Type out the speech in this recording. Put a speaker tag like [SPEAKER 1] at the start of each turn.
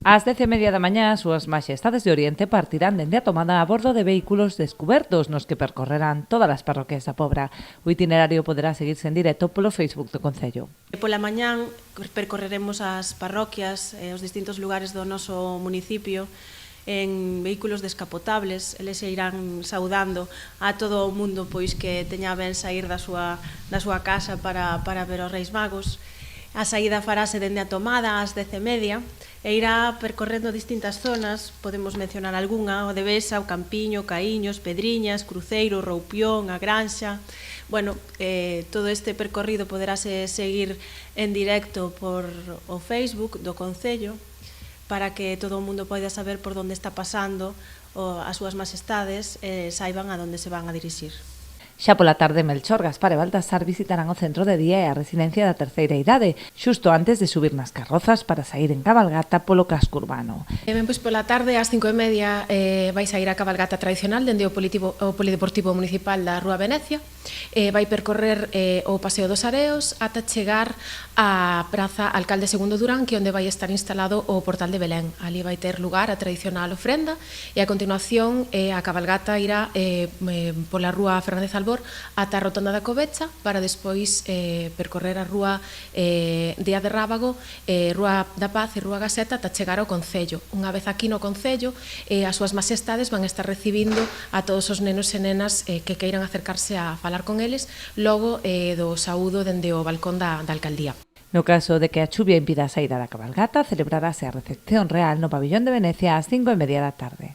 [SPEAKER 1] Ás 10:30 da mañá, as súas maxestades de Oriente partirán dende a Tomada a bordo de vehículos descubertos nos que percorrerán todas as parroquias da Pobra. O itinerario poderá seguirse en directo polo Facebook do Concello.
[SPEAKER 2] Pola mañán percorreremos as parroquias e os distintos lugares do noso municipio en vehículos descapotables. Eles se irán saudando a todo o mundo pois que teña ben sair da súa casa para ver os Reis Magos. A saída farase dende a Tomada ás 10:30 e irá percorrendo distintas zonas. Podemos mencionar algunha: o de Besa, o Campiño, Caíños, Pedriñas, Cruceiro, Roupión, a Granxa. Bueno, todo este percorrido poderase seguir en directo por o Facebook do Concello para que todo o mundo poida saber por onde está pasando as súas majestades e saiban a onde se van a dirixir.
[SPEAKER 1] Xa pola tarde, Melchor, Gaspar e Baltasar visitarán o centro de día e a residencia da terceira idade, xusto antes de subir nas carrozas para sair en cabalgata polo casco urbano.
[SPEAKER 3] Pois pola tarde, ás 5:30, vai sair a cabalgata tradicional dende o Polideportivo Municipal da Rúa Venecia. Vai percorrer o Paseo dos Areos ata chegar á Praza Alcalde II Durán, que é onde vai estar instalado o Portal de Belén. Ali vai ter lugar a tradicional ofrenda e a continuación a cabalgata irá pola Rúa Fernández Albor ata a Rotonda da Covecha para despois percorrer a Rúa Díaz de Rábago, Rúa da Paz e Rúa Gaseta ata chegar ao Concello. Unha vez aquí no Concello, as súas majestades van estar recibindo a todos os nenos e nenas que queiran acercarse a falar con eles logo do saúdo dende o balcón da alcaldía.
[SPEAKER 1] No caso de que a chuvia impida a saída da cabalgata, celebrarase a recepción real no pabillón de Venecia ás 5:30 da tarde.